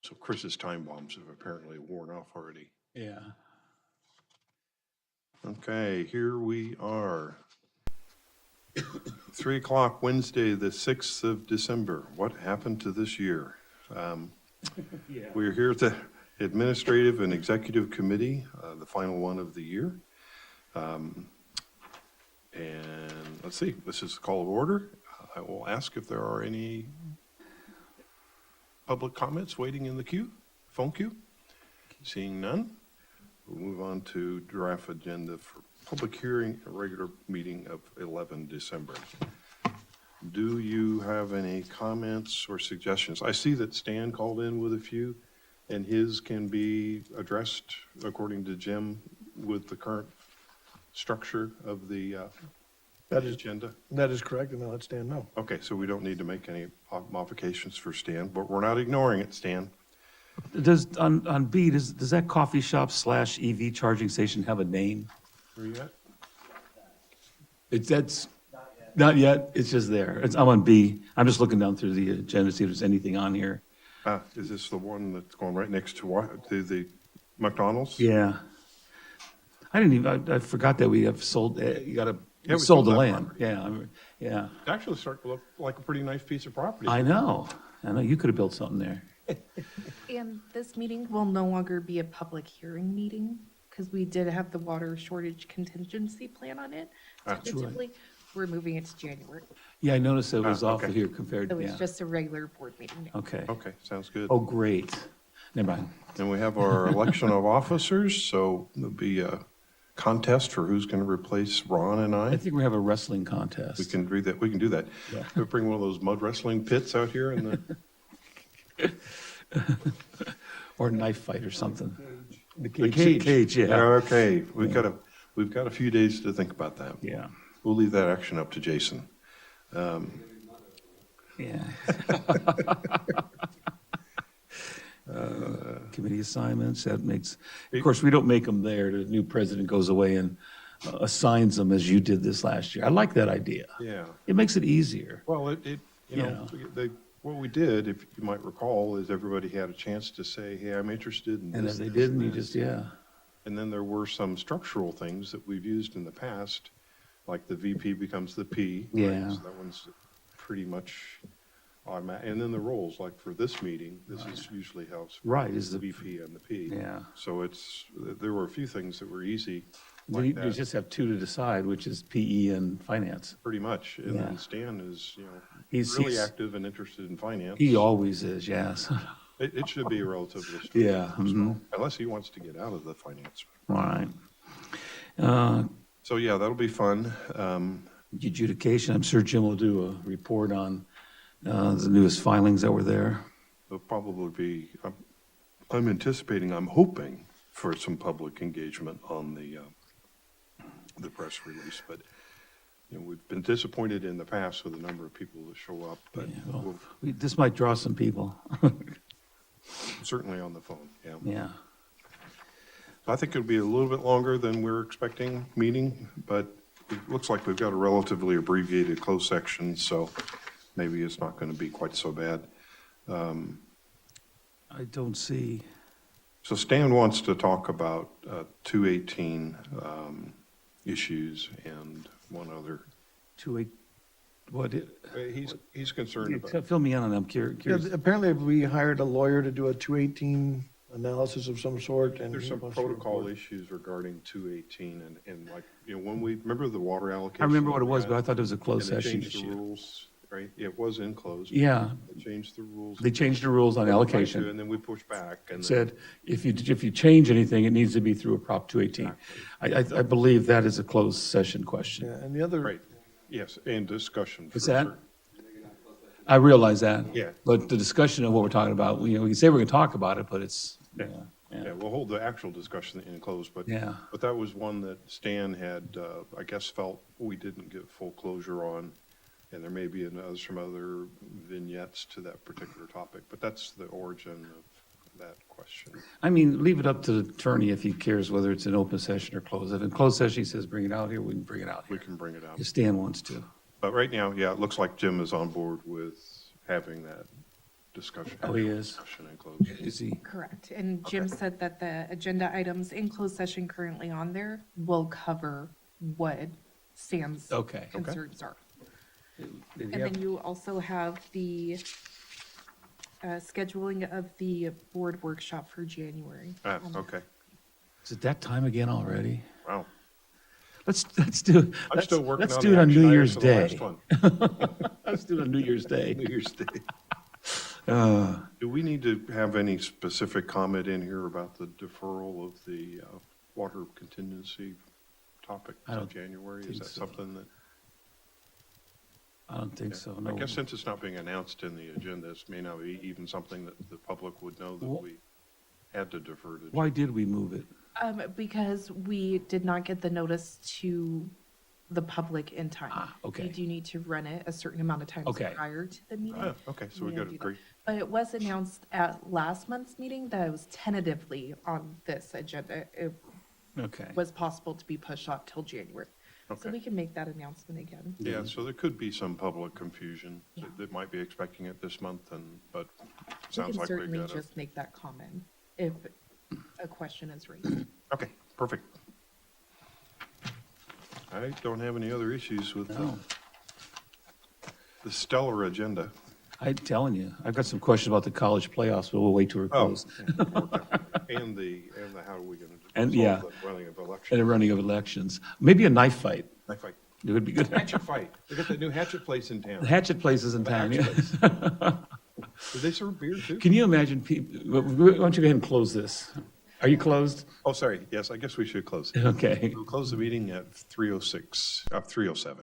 So Chris's time bombs have apparently worn off already. Yeah. Okay, here we are. 3 o'clock Wednesday, the 6th of December. What happened to this year? Yeah. We're here at the Administrative and Executive Committee, the final one of the year. And let's see, this is the call of order. I will ask if there are any public comments waiting in the queue, phone queue. Seeing none, we'll move on to draft agenda for public hearing, a regular meeting of 11 December. Do you have any comments or suggestions? I see that Stan called in with a few, and his can be addressed, according to Jim, with the current structure of the agenda. That is correct, and I'll let Stan know. Okay, so we don't need to make any modifications for Stan, but we're not ignoring it, Stan. Does, on B, does that coffee shop / EV charging station have a name? Where you at? That's, not yet, it's just there. I'm on B. I'm just looking down through the agenda, to see if there's anything on here. Is this the one that's going right next to the McDonald's? Yeah. I didn't even, I forgot that we have sold, you gotta, Yeah, we sold the that land. property. Yeah, yeah. It actually started to look like a pretty nice piece of property. I know. You could have built something there. And this meeting will no longer be a public hearing meeting, because we did have the water shortage contingency plan on it. That's right. Tentatively, we're moving it to January. Yeah, I noticed it was off okay. of here compared, So it's yeah. just a regular board meeting. Okay. Okay, sounds good. Oh, great. Never mind. And we have our election of officers, so there'll be a contest for who's going to replace Ron and I I. think we have a wrestling contest. We can do that. We can do that. Yeah. We'll bring one of those mud wrestling pits out here and Or knife fight or something. the Cage, yeah. Okay, we've got a few days to think about that. Yeah, We'll leave that action up to Jason. yeah. Committee assignments, that makes, of course, we don't make them there. The new president goes away and assigns them as you did this last year. I like that idea. Yeah. It makes it easier. Well, what we did, if you might recall, is everybody had a chance to say, hey, I'm interested in this. And if they this, didn't, you this. just, yeah. And then there were some structural things that we've used in the past, like the VP becomes the P. right? Yeah. So that one's pretty much automatic. And then the roles, like for this meeting, this is usually how it's. Right, is the the- VP and the P. Yeah. So there were a few things that were easy You like you that, just have two to decide, which is PE and finance. pretty much. And Yeah. then Stan is, He's- really he's- active and interested in finance. He always is, yes. It should be a relatively Yeah, straightforward, so, unless he wants to get out of the finance. All right. So, yeah, that'll be fun. Adjudication, I'm sure Jim will do a report on the newest filings that were there. There'll probably be, I'm anticipating, I'm hoping for some public engagement on the press release, but, we've been disappointed in the past with the number of people that show up, but Yeah, well, we'll- this might draw some people. certainly on the phone, yeah. Yeah. I think it'll be a little bit longer than we're expecting meeting, but it looks like we've got a relatively abbreviated closed section, so maybe it's not going to be quite so bad. I don't see, So Stan wants to talk about 218 issues and one other. what, He's concerned about, fill me in on them, Yeah, curious. apparently we hired a lawyer to do a 218 analysis of some sort, and there's he some wants to protocol report. issues regarding 218 and like, when we, remember the water allocation? I remember what it was, we but I had? thought it was a closed And they session changed the issue. rules, right? It was enclosed. Yeah, They changed the rules. they changed the rules on allocation. And then we pushed back and then. Said, if you change anything, it needs to be through a Prop 218. I believe that is a closed session question. Yeah, and the other, Right, yes, and discussion. What's for that? sure. I realize that. Yeah. But the discussion of what we're talking about, we can say we're going to talk about it, but it's, Yeah, we'll hold the actual discussion in closed, but. Yeah. But that was one that Stan had, I guess, felt we didn't get full closure on, and there may be some other vignettes to that particular topic, but that's the origin of that question. I mean, leave it up to the attorney if he cares whether it's an open session or closed. If in closed session he says, bring it out here, we can bring it out We here. can bring it out. If Stan wants to. But right now, yeah, it looks like Jim is on board with having that discussion. Oh, he is? Discussion and close. Is he? Correct. And Jim said that the agenda items in closed session currently on there will cover what Sam's Okay. concerns are. Did he And have- then you also have the scheduling of the board workshop for January. Okay, Is it that time again already? wow. Let's do. I'm still working let's on do the it on action New items Year's for the Day. last one. Let's do it on New Year's Day. New Year's Day. Uh, Do we need to have any specific comment in here about the deferral of the water contingency topic I to don't January? Is think that so. something that? I don't think so, no. I guess since it's not being announced in the agenda, this may not be even something that the public would know that Well- we had to defer to. Why did we move it? Because we did not get the notice to the public in time. Ah, okay. You do need to run it a certain amount of times Okay. prior to the meeting. Oh, okay, so we Yeah, got to do that. agree. But it was announced at last month's meeting that it was tentatively on this agenda. It Okay. was possible to be pushed off till January. So Okay. we can make that announcement again. Yeah, so there could be some public confusion Yeah. that might be expecting it this month but We sounds can like we certainly got to. just make that comment if a question is raised. Okay, perfect. I don't have any other issues with No. the stellar agenda. I'm telling you, I've got some questions about the college playoffs, but we'll wait till we're Oh, close. and the how are we going to And, resolve yeah. the running of And the elections? running of elections. Maybe a knife fight. Knife fight. It would be good. Hatchet fight. They got that new hatchet place in town. The hatchet places in town, hatchet yeah. place. Do they serve beer too? Can you imagine people, why don't you go ahead and close this? Are you closed? Oh, sorry. Yes, I guess we should close. Okay. We'll close the meeting at 3:06, 3:07.